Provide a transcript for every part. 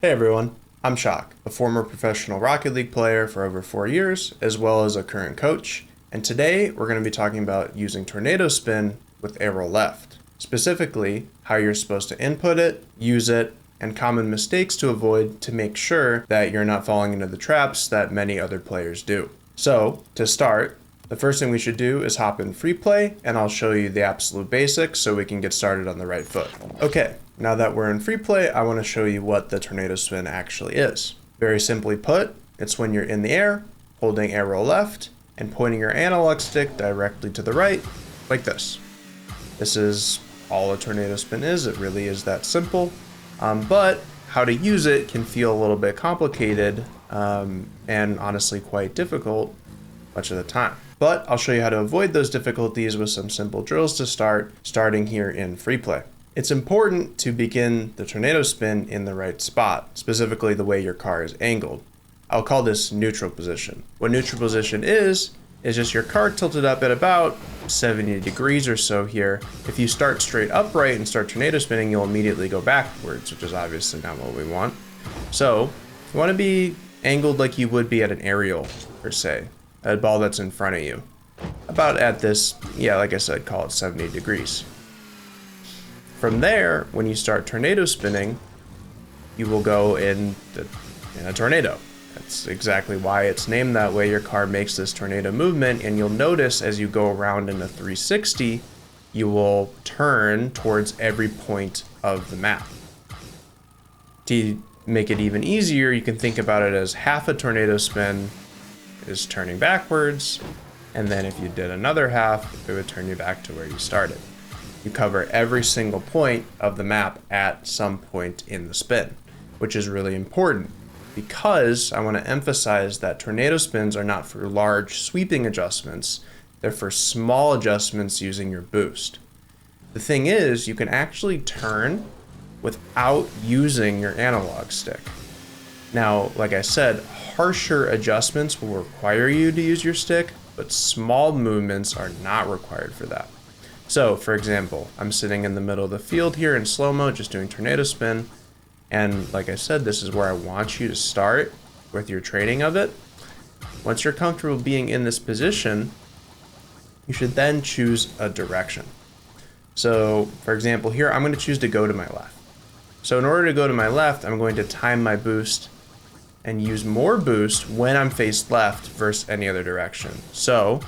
Hey everyone, I'm Shock, a former professional Rocket League player for over 4 years, as well as a current coach, and today we're going to be talking about using Tornado Spin with arrow left. Specifically, how you're supposed to input it, use it, and common mistakes to avoid to make sure that you're not falling into the traps that many other players do. So, to start, the first thing we should do is hop in Freeplay, and I'll show you the absolute basics so we can get started on the right foot. Okay. Now that we're in Freeplay, I want to show you what the Tornado Spin actually is. Very simply put, it's when you're in the air, holding arrow left, and pointing your analog stick directly to the right, like this. This is all a Tornado Spin is. It really is that simple. But how to use it can feel a little bit complicated and honestly quite difficult much of the time. But I'll show you how to avoid those difficulties with some simple drills to start, starting here in Freeplay. It's important to begin the Tornado Spin in the right spot, specifically the way your car is angled. I'll call this neutral position. What neutral position is just your car tilted up at about 70 degrees or so here. If you start straight upright and start tornado spinning, you'll immediately go backwards, which is obviously not what we want. So you want to be angled like you would be at an aerial, per se, a ball that's in front of you. About at this, like I said, call it 70 degrees. From there, when you start tornado spinning, you will go in a tornado. That's exactly why it's named that way. Your car makes this tornado movement, and you'll notice as you go around in a 360, you will turn towards every point of the map. To make it even easier, you can think about it as half a tornado spin is turning backwards, and then if you did another half, it would turn you back to where you started. You cover every single point of the map at some point in the spin, which is really important because I want to emphasize that tornado spins are not for large sweeping adjustments. They're for small adjustments using your boost. The thing is, you can actually turn without using your analog stick. Now, like I said, harsher adjustments will require you to use your stick, but small movements are not required for that. So, for example, I'm sitting in the middle of the field here in slow-mo, just doing tornado spin. And like I said, this is where I want you to start with your training of it. Once you're comfortable being in this position, you should then choose a direction. So, for example, here, I'm going to choose to go to my left. So in order to go to my left, I'm going to time my boost and use more boost when I'm faced left versus any other direction. So,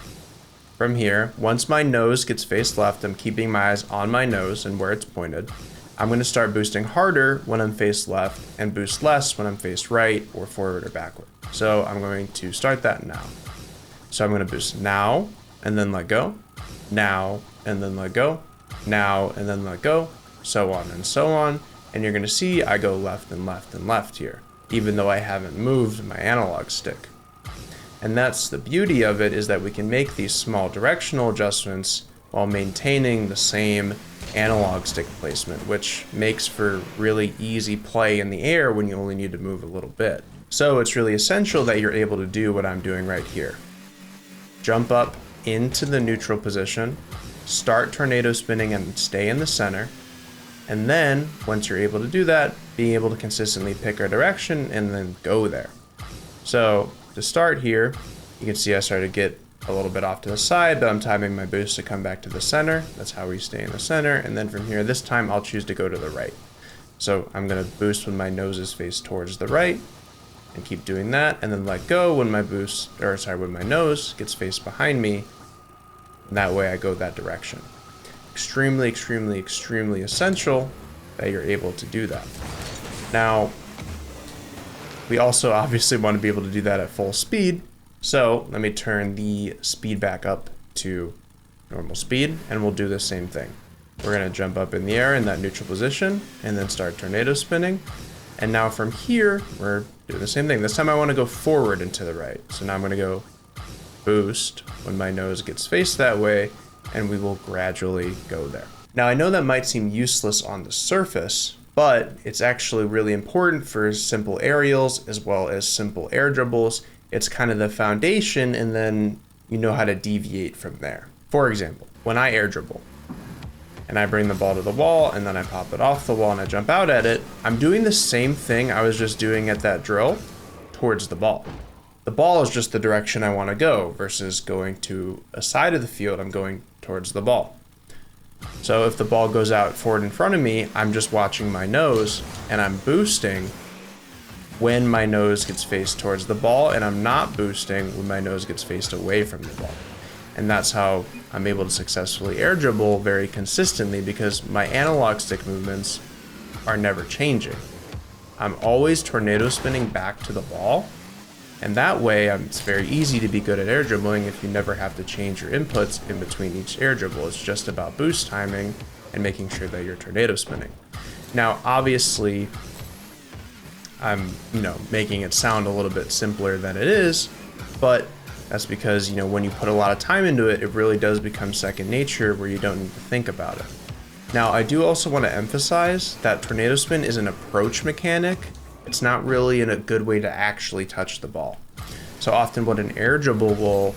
from here, once my nose gets faced left, I'm keeping my eyes on my nose and where it's pointed. I'm going to start boosting harder when I'm faced left and boost less when I'm faced right or forward or backward. So I'm going to start that now. So I'm going to boost now and then let go, now and then let go, now and then let go, so on and so on. And you're going to see I go left and left and left here, even though I haven't moved my analog stick. And that's the beauty of it, is that we can make these small directional adjustments while maintaining the same analog stick placement, which makes for really easy play in the air when you only need to move a little bit. So it's really essential that you're able to do what I'm doing right here. Jump up into the neutral position, start tornado spinning and stay in the center. And then once you're able to do that, being able to consistently pick a direction and then go there. So to start here, you can see I started to get a little bit off to the side, but I'm timing my boost to come back to the center. That's how we stay in the center. And then from here, this time I'll choose to go to the right. So I'm going to boost when my nose is faced towards the right and keep doing that. And then let go when when my nose gets faced behind me. And that way I go that direction. Extremely, extremely, extremely essential that you're able to do that. Now, we also obviously want to be able to do that at full speed. So let me turn the speed back up to normal speed and we'll do the same thing. We're going to jump up in the air in that neutral position and then start tornado spinning. And now from here, we're doing the same thing. This time I want to go forward and to the right. So now I'm going to go boost when my nose gets faced that way, and we will gradually go there. Now I know that might seem useless on the surface, but it's actually really important for simple aerials as well as simple air dribbles. It's kind of the foundation, and then you know how to deviate from there. For example, when I air dribble, and I bring the ball to the wall, and then I pop it off the wall and I jump out at it, I'm doing the same thing I was just doing at that drill towards the ball. The ball is just the direction I want to go versus going to a side of the field, I'm going towards the ball. So if the ball goes out forward in front of me, I'm just watching my nose and I'm boosting when my nose gets faced towards the ball, and I'm not boosting when my nose gets faced away from the ball. And that's how I'm able to successfully air dribble very consistently, because my analog stick movements are never changing. I'm always tornado spinning back to the ball, and that way it's very easy to be good at air dribbling if you never have to change your inputs in between each air dribble. It's just about boost timing and making sure that you're tornado spinning. Now, obviously, I'm, making it sound a little bit simpler than it is, but that's because, when you put a lot of time into it, it really does become second nature where you don't need to think about it. Now, I do also want to emphasize that tornado spin is an approach mechanic. It's not really a good way to actually touch the ball. So often what an air dribble will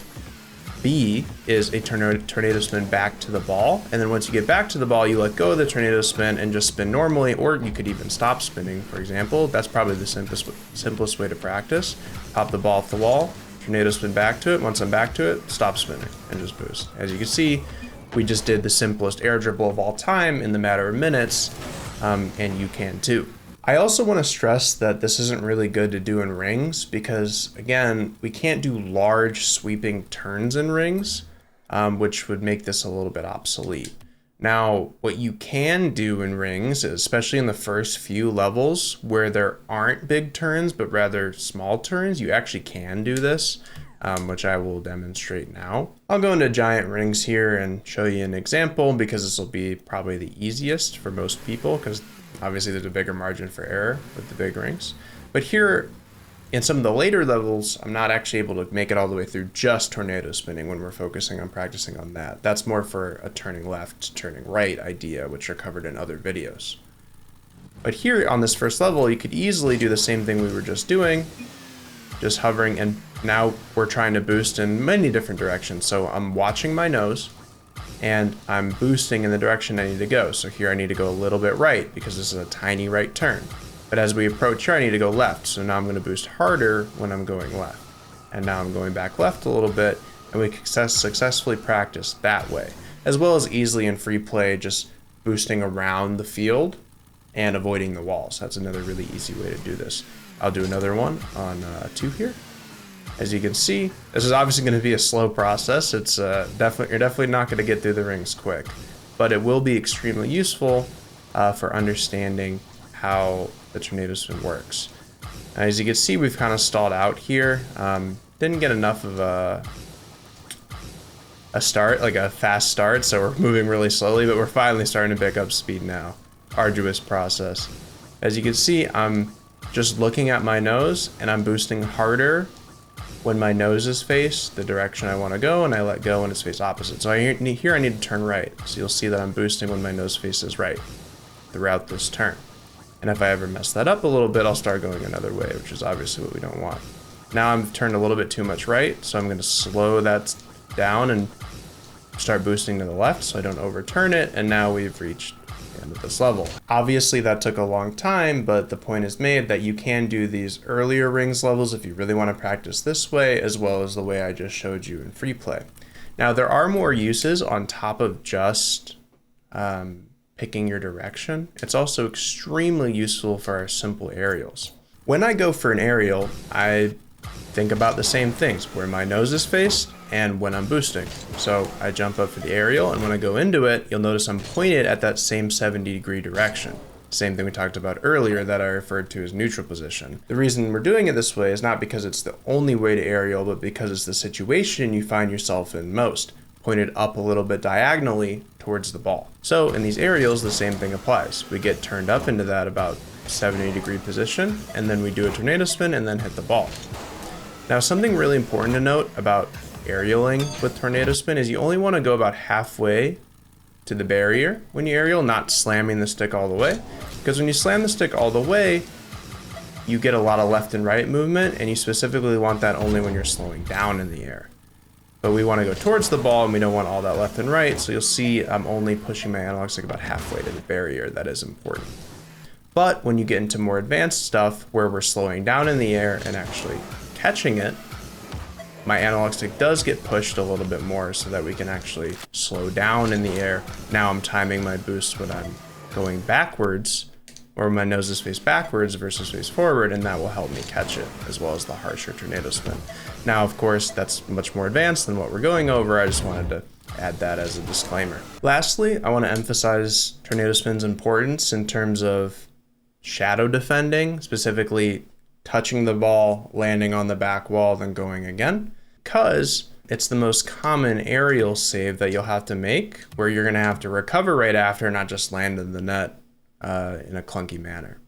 be is a tornado spin back to the ball, and then once you get back to the ball, you let go of the tornado spin and just spin normally, or you could even stop spinning, for example. That's probably the simplest way to practice. Pop the ball off the wall, tornado spin back to it. Once I'm back to it, stop spinning and just boost. As you can see, we just did the simplest air dribble of all time in the matter of minutes, and you can too. I also want to stress that this isn't really good to do in rings because, again, we can't do large sweeping turns in rings, which would make this a little bit obsolete. Now, what you can do in rings, especially in the first few levels where there aren't big turns, but rather small turns, you actually can do this, which I will demonstrate now. I'll go into giant rings here and show you an example because this will be probably the easiest for most people because obviously there's a bigger margin for error with the big rings. But here, in some of the later levels, I'm not actually able to make it all the way through just tornado spinning when we're focusing on practicing on that. That's more for a turning left, turning right idea, which are covered in other videos. But here on this first level, you could easily do the same thing we were just doing, just hovering, and now we're trying to boost in many different directions. So I'm watching my nose, and I'm boosting in the direction I need to go. So here I need to go a little bit right because this is a tiny right turn. But as we approach here, I need to go left. So now I'm going to boost harder when I'm going left. And now I'm going back left a little bit, and we successfully practice that way. As well as easily in free play, just boosting around the field and avoiding the walls. That's another really easy way to do this. I'll do another one on 2 here. As you can see, this is obviously going to be a slow process. It's you're definitely not going to get through the rings quick, but it will be extremely useful for understanding how the tornado spin works. As you can see, we've kind of stalled out here. Didn't get enough of a start, like a fast start, so we're moving really slowly, but we're finally starting to pick up speed now. Arduous process. As you can see, I'm just looking at my nose and I'm boosting harder when my nose is faced the direction I want to go, and I let go when it's faced opposite. So here I need to turn right. So you'll see that I'm boosting when my nose faces right throughout this turn. And if I ever mess that up a little bit, I'll start going another way, which is obviously what we don't want. Now I'm turned a little bit too much right, so I'm going to slow that down and start boosting to the left so I don't overturn it, and now we've reached the end of this level. Obviously that took a long time, but the point is made that you can do these earlier rings levels if you really want to practice this way, as well as the way I just showed you in free play. Now there are more uses on top of just picking your direction. It's also extremely useful for our simple aerials. When I go for an aerial, I think about the same things, where my nose is faced and when I'm boosting. So I jump up for the aerial, and when I go into it, you'll notice I'm pointed at that same 70-degree direction. Same thing we talked about earlier that I referred to as neutral position. The reason we're doing it this way is not because it's the only way to aerial, but because it's the situation you find yourself in most, pointed up a little bit diagonally towards the ball. So in these aerials, the same thing applies. We get turned up into that about 70-degree position, and then we do a tornado spin and then hit the ball. Now, something really important to note about aerialing with tornado spin is you only want to go about halfway to the barrier when you aerial, not slamming the stick all the way. Because when you slam the stick all the way, you get a lot of left and right movement, and you specifically want that only when you're slowing down in the air. but we want to go towards the ball and we don't want all that left and right. So you'll see I'm only pushing my analog stick about halfway to the barrier. That is important. But when you get into more advanced stuff where we're slowing down in the air and actually catching it, my analog stick does get pushed a little bit more so that we can actually slow down in the air. Now I'm timing my boost when I'm going backwards, or my nose is faced backwards versus face forward, and that will help me catch it, as well as the harsher tornado spin. Now, of course, that's much more advanced than what we're going over. I just wanted to add that as a disclaimer. Lastly, I want to emphasize tornado spin's importance in terms of shadow defending, specifically touching the ball, landing on the back wall, then going again, because it's the most common aerial save that you'll have to make, where you're going to have to recover right after, not just land in the net in a clunky manner.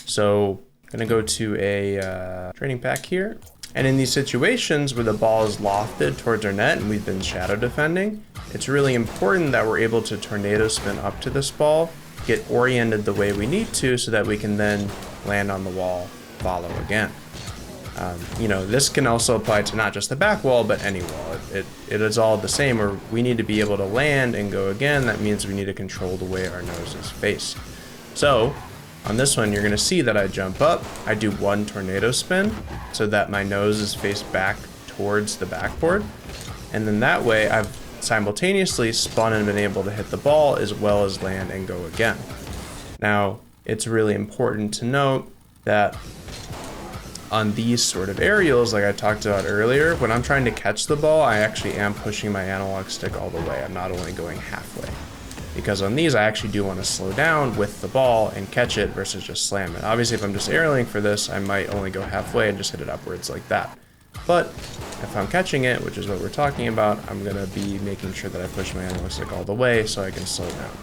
So I'm going to go to a training pack here. And in these situations where the ball is lofted towards our net and we've been shadow defending, it's really important that we're able to tornado spin up to this ball, get oriented the way we need to so that we can then land on the wall, follow again. This can also apply to not just the back wall, but any wall. It is all the same, where we need to be able to land and go again. That means we need to control the way our nose is faced. So on this one, you're gonna see that I jump up, I do one tornado spin so that my nose is faced back towards the backboard. And then that way I've simultaneously spun and been able to hit the ball as well as land and go again. Now, it's really important to note that on these sort of aerials, like I talked about earlier, when I'm trying to catch the ball, I actually am pushing my analog stick all the way. I'm not only going halfway. Because on these, I actually do want to slow down with the ball and catch it versus just slam it. Obviously, if I'm just aerialing for this, I might only go halfway and just hit it upwards like that. But if I'm catching it, which is what we're talking about, I'm going to be making sure that I push my analog stick all the way so I can slow down.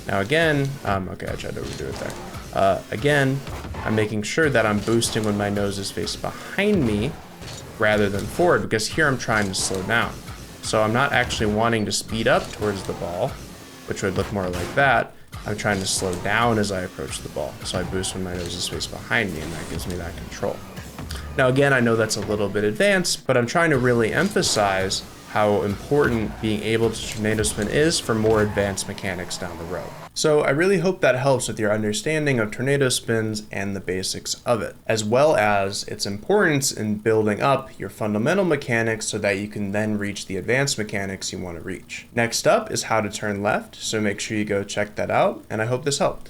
Now again, okay, I tried to overdo it there. Again, I'm making sure that I'm boosting when my nose is faced behind me rather than forward, because here I'm trying to slow down. So I'm not actually wanting to speed up towards the ball, which would look more like that. I'm trying to slow down as I approach the ball. So I boost when my nose is faced behind me, and that gives me that control. Now again, I know that's a little bit advanced, but I'm trying to really emphasize how important being able to tornado spin is for more advanced mechanics down the road. So I really hope that helps with your understanding of tornado spins and the basics of it, as well as its importance in building up your fundamental mechanics so that you can then reach the advanced mechanics you want to reach. Next up is how to turn left, so make sure you go check that out, and I hope this helped.